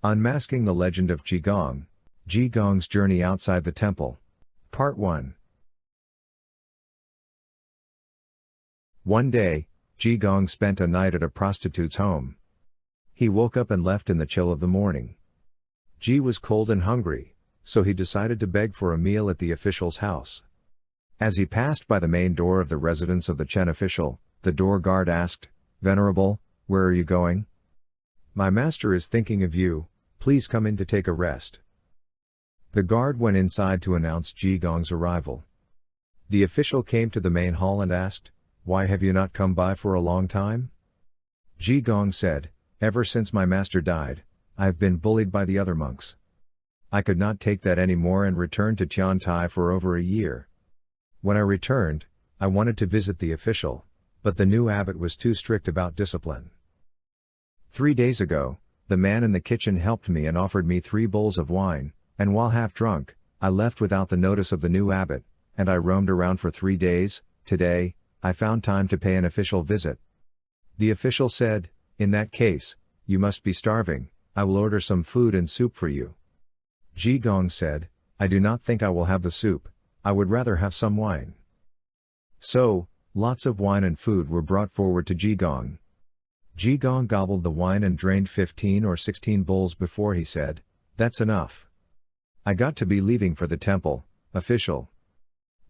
Unmasking the Legend of Ji Gong, Ji Gong's Journey Outside the Temple. Part 1. One day, Ji Gong spent a night at a prostitute's home. He woke up and left in the chill of the morning. Ji was cold and hungry, so he decided to beg for a meal at the official's house. As he passed by the main door of the residence of the Chen official, the door guard asked, "Venerable, where are you going?" "My master is thinking of you, please come in to take a rest." The guard went inside to announce Ji Gong's arrival. The official came to the main hall and asked, "Why have you not come by for a long time?" Ji Gong said, "Ever since my master died, I have been bullied by the other monks. I could not take that anymore and returned to Tiantai for over a year. When I returned, I wanted to visit the official, but the new abbot was too strict about discipline. 3 days ago, the man in the kitchen helped me and offered me 3 bowls of wine, and while half drunk, I left without the notice of the new abbot, and I roamed around for 3 days. Today, I found time to pay an official visit." The official said, "In that case, you must be starving, I will order some food and soup for you." Ji Gong said, "I do not think I will have the soup, I would rather have some wine." So, lots of wine and food were brought forward to Ji Gong. Ji Gong gobbled the wine and drained 15 or 16 bowls before he said, "That's enough. I got to be leaving for the temple, official."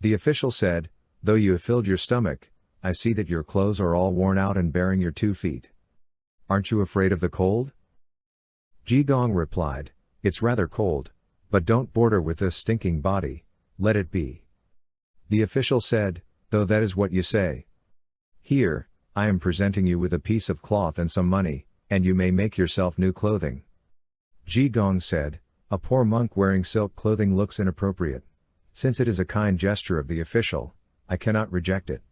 The official said, "Though you have filled your stomach, I see that your clothes are all worn out and bearing your 2 feet. Aren't you afraid of the cold?" Ji Gong replied, "It's rather cold, but don't border with this stinking body, let it be." The official said, "Though that is what you say. Here, I am presenting you with a piece of cloth and some money, and you may make yourself new clothing." Ji Gong said, "A poor monk wearing silk clothing looks inappropriate. Since it is a kind gesture of the official, I cannot reject it."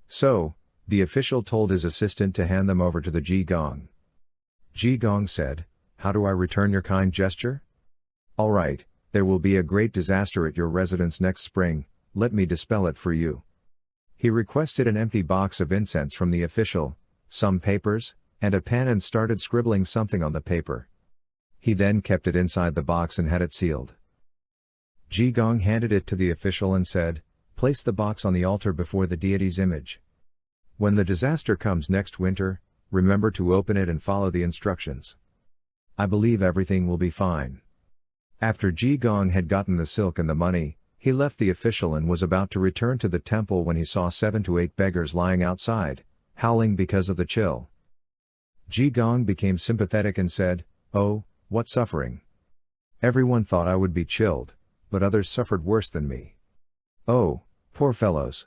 So, the official told his assistant to hand them over to the Ji Gong. Ji Gong said, "How do I return your kind gesture?" "All right, there will be a great disaster at your residence next spring, let me dispel it for you." He requested an empty box of incense from the official, some papers, and a pen and started scribbling something on the paper. He then kept it inside the box and had it sealed. Ji Gong handed it to the official and said, "Place the box on the altar before the deity's image. When the disaster comes next winter, remember to open it and follow the instructions. I believe everything will be fine." After Ji Gong had gotten the silk and the money, he left the official and was about to return to the temple when he saw 7 to 8 beggars lying outside, howling because of the chill. Ji Gong became sympathetic and said, "Oh, what suffering! Everyone thought I would be chilled, but others suffered worse than me. Oh, poor fellows."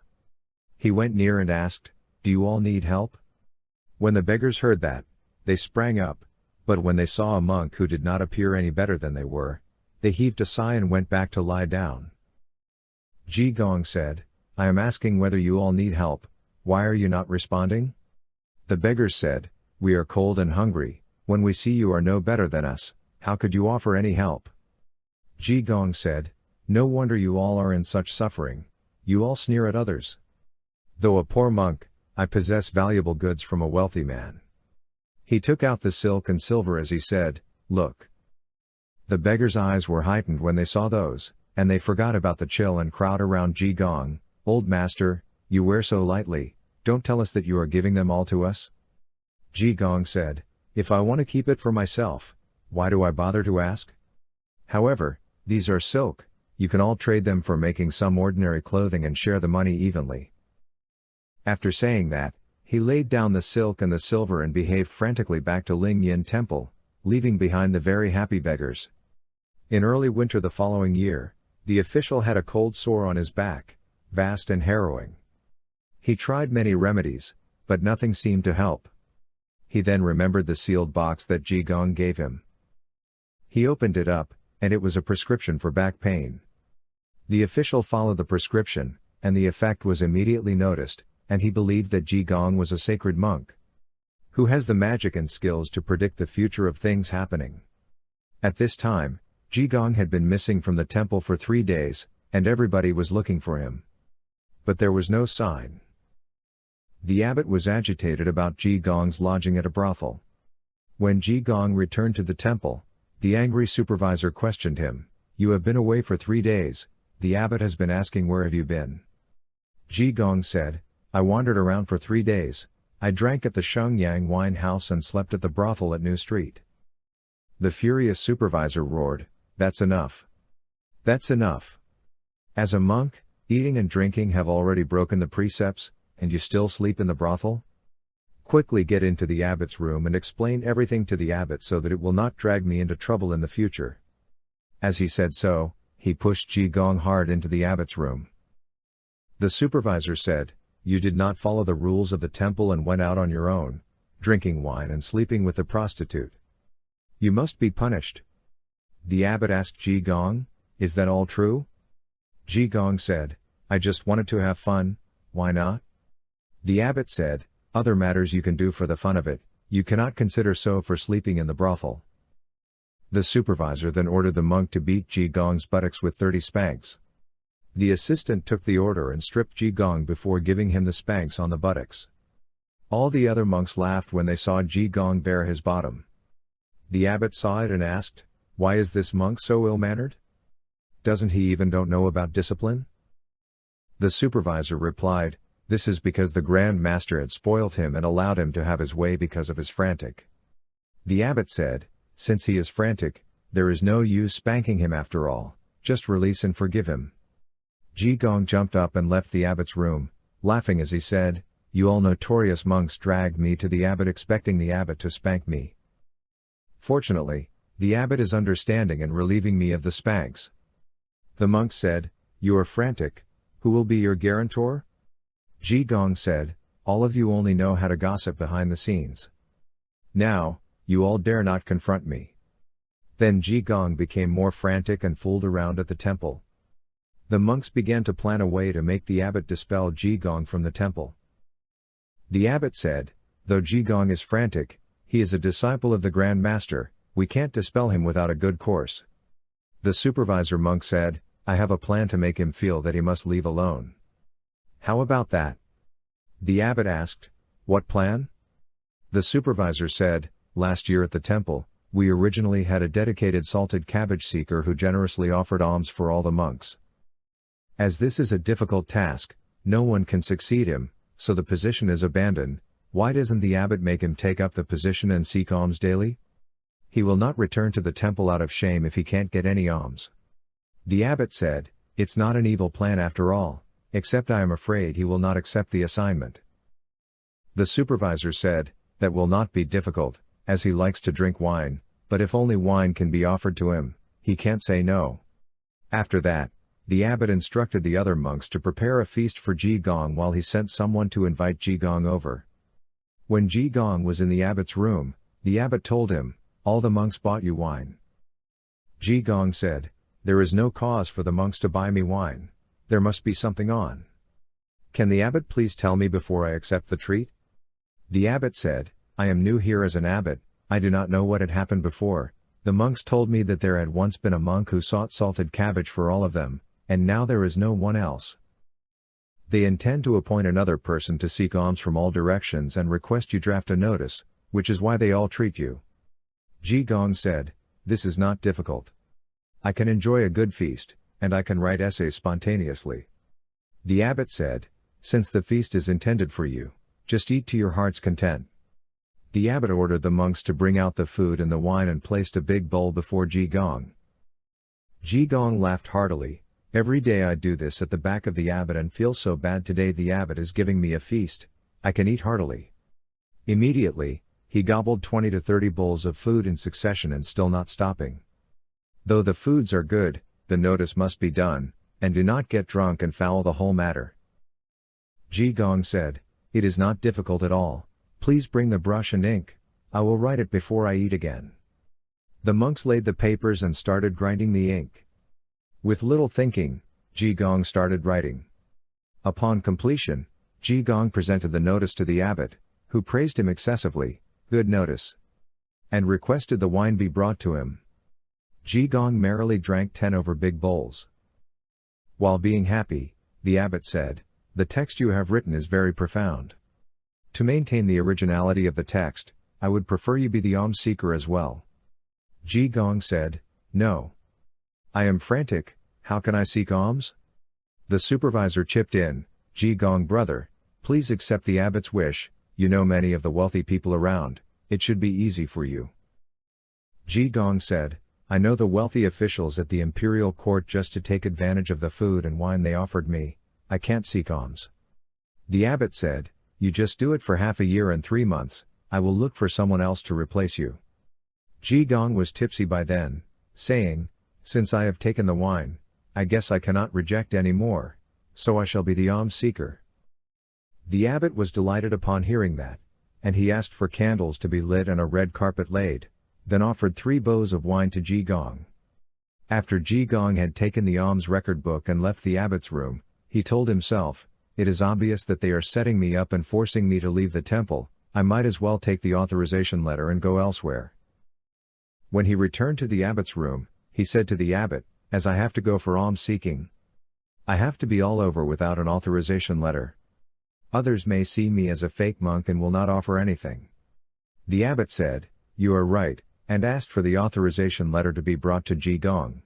He went near and asked, "Do you all need help?" When the beggars heard that, they sprang up, but when they saw a monk who did not appear any better than they were, they heaved a sigh and went back to lie down. Ji Gong said, "I am asking whether you all need help, why are you not responding?" The beggars said, "We are cold and hungry, when we see you are no better than us, how could you offer any help?" Ji Gong said, "No wonder you all are in such suffering, you all sneer at others. Though a poor monk, I possess valuable goods from a wealthy man." He took out the silk and silver as he said, "Look." The beggars' eyes were heightened when they saw those, and they forgot about the chill and crowd around Ji Gong. "Old master, you wear so lightly, don't tell us that you are giving them all to us." Ji Gong said, "If I want to keep it for myself, why do I bother to ask? However, these are silk, you can all trade them for making some ordinary clothing and share the money evenly." After saying that, he laid down the silk and the silver and behaved frantically back to Ling Yin Temple, leaving behind the very happy beggars. In early winter the following year, the official had a cold sore on his back, vast and harrowing. He tried many remedies, but nothing seemed to help. He then remembered the sealed box that Ji Gong gave him. He opened it up, and it was a prescription for back pain. The official followed the prescription, and the effect was immediately noticed, and he believed that Ji Gong was a sacred monk who has the magic and skills to predict the future of things happening. At this time, Ji Gong had been missing from the temple for 3 days, and everybody was looking for him. But there was no sign. The abbot was agitated about Ji Gong's lodging at a brothel. When Ji Gong returned to the temple, the angry supervisor questioned him. "You have been away for 3 days, the abbot has been asking where have you been?" Ji Gong said, "I wandered around for 3 days, I drank at the Shenyang wine house and slept at the brothel at New Street." The furious supervisor roared, "That's enough. That's enough. As a monk, eating and drinking have already broken the precepts, and you still sleep in the brothel? Quickly get into the abbot's room and explain everything to the abbot so that it will not drag me into trouble in the future." As he said so, he pushed Ji Gong hard into the abbot's room. The supervisor said, "You did not follow the rules of the temple and went out on your own, drinking wine and sleeping with the prostitute. You must be punished." The abbot asked Ji Gong, "Is that all true?" Ji Gong said, "I just wanted to have fun, why not?" The abbot said, "Other matters you can do for the fun of it, you cannot consider so for sleeping in the brothel." The supervisor then ordered the monk to beat Ji Gong's buttocks with 30 spanks. The assistant took the order and stripped Ji Gong before giving him the spanks on the buttocks. All the other monks laughed when they saw Ji Gong bare his bottom. The abbot saw it and asked, "Why is this monk so ill-mannered? Doesn't he even don't know about discipline?" The supervisor replied, "This is because the Grand Master had spoilt him and allowed him to have his way because of his frantic." The abbot said, "Since he is frantic, there is no use spanking him after all, just release and forgive him." Ji Gong jumped up and left the abbot's room, laughing as he said, "You all notorious monks dragged me to the abbot expecting the abbot to spank me. Fortunately, the abbot is understanding and relieving me of the spanks." The monks said, "You are frantic, who will be your guarantor?" Ji Gong said, "All of you only know how to gossip behind the scenes. Now, you all dare not confront me." Then Ji Gong became more frantic and fooled around at the temple. The monks began to plan a way to make the abbot dispel Ji Gong from the temple. The abbot said, "Though Ji Gong is frantic, he is a disciple of the Grand Master, we can't dispel him without a good course." The supervisor monk said, "I have a plan to make him feel that he must leave alone." "How about that?" The abbot asked, "What plan?" The supervisor said, "Last year at the temple, we originally had a dedicated salted cabbage seeker who generously offered alms for all the monks. As this is a difficult task, no one can succeed him, so the position is abandoned. Why doesn't the abbot make him take up the position and seek alms daily? He will not return to the temple out of shame if he can't get any alms." The abbot said, "It's not an evil plan after all, except I am afraid he will not accept the assignment." The supervisor said, "That will not be difficult, as he likes to drink wine, but if only wine can be offered to him, he can't say no." After that, the abbot instructed the other monks to prepare a feast for Ji Gong while he sent someone to invite Ji Gong over. When Ji Gong was in the abbot's room, the abbot told him, "All the monks bought you wine." Ji Gong said, "There is no cause for the monks to buy me wine, there must be something on. Can the abbot please tell me before I accept the treat?" The abbot said, "I am new here as an abbot, I do not know what had happened before. The monks told me that there had once been a monk who sought salted cabbage for all of them, and now there is no one else. They intend to appoint another person to seek alms from all directions and request you draft a notice, which is why they all treat you." Ji Gong said, "This is not difficult. I can enjoy a good feast, and I can write essays spontaneously." The abbot said, "Since the feast is intended for you, just eat to your heart's content." The abbot ordered the monks to bring out the food and the wine and placed a big bowl before Ji Gong. Ji Gong laughed heartily, "Every day I do this at the back of the abbot and feel so bad today the abbot is giving me a feast, I can eat heartily." Immediately, he gobbled 20 to 30 bowls of food in succession and still not stopping. Though the foods are good, the notice must be done, and do not get drunk and foul the whole matter. Ji Gong said, "It is not difficult at all, please bring the brush and ink, I will write it before I eat again." The monks laid the papers and started grinding the ink. With little thinking, Ji Gong started writing. Upon completion, Ji Gong presented the notice to the abbot, who praised him excessively, "Good notice," and requested the wine be brought to him. Ji Gong merrily drank 10 over big bowls. While being happy, the abbot said, "The text you have written is very profound. To maintain the originality of the text, I would prefer you be the alms seeker as well. Ji Gong said, no. I am frantic, how can I seek alms? The supervisor chipped in, Ji Gong brother, please accept the abbot's wish, you know many of the wealthy people around, it should be easy for you. Ji Gong said, I know the wealthy officials at the imperial court just to take advantage of the food and wine they offered me, I can't seek alms. The abbot said, you just do it for half a year and 3 months, I will look for someone else to replace you. Ji Gong was tipsy by then, saying, since I have taken the wine, I guess I cannot reject any more, so I shall be the alms seeker. The abbot was delighted upon hearing that, and he asked for candles to be lit and a red carpet laid, then offered 3 bowls of wine to Ji Gong. After Ji Gong had taken the alms record book and left the abbot's room, he told himself, it is obvious that they are setting me up and forcing me to leave the temple, I might as well take the authorization letter and go elsewhere. When he returned to the abbot's room, he said to the abbot, as I have to go for alms seeking, I have to be all over without an authorization letter. Others may see me as a fake monk and will not offer anything. The abbot said, you are right, and asked for the authorization letter to be brought to Ji Gong.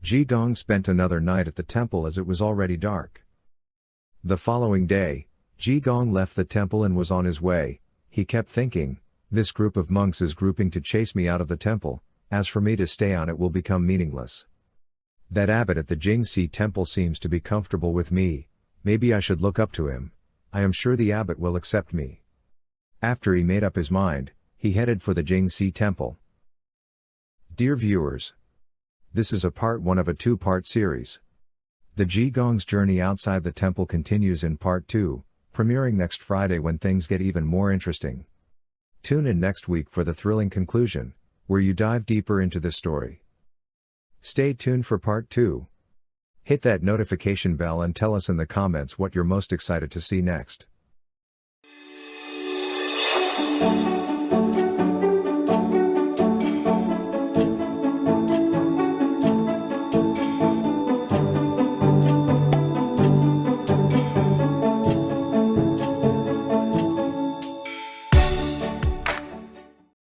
Ji Gong spent another night at the temple as it was already dark. The following day, Ji Gong left the temple and was on his way. He kept thinking, this group of monks is grouping to chase me out of the temple, as for me to stay on it will become meaningless. That abbot at the Jingxi temple seems to be comfortable with me, maybe I should look up to him, I am sure the abbot will accept me. After he made up his mind, he headed for the Jingxi temple. Dear viewers, this is a part 1 of a 2-part series. The Ji Gong's journey outside the temple continues in part 2, premiering next Friday when things get even more interesting. Tune in next week for the thrilling conclusion, where you dive deeper into this story. Stay tuned for part 2. Hit that notification bell and tell us in the comments what you're most excited to see next.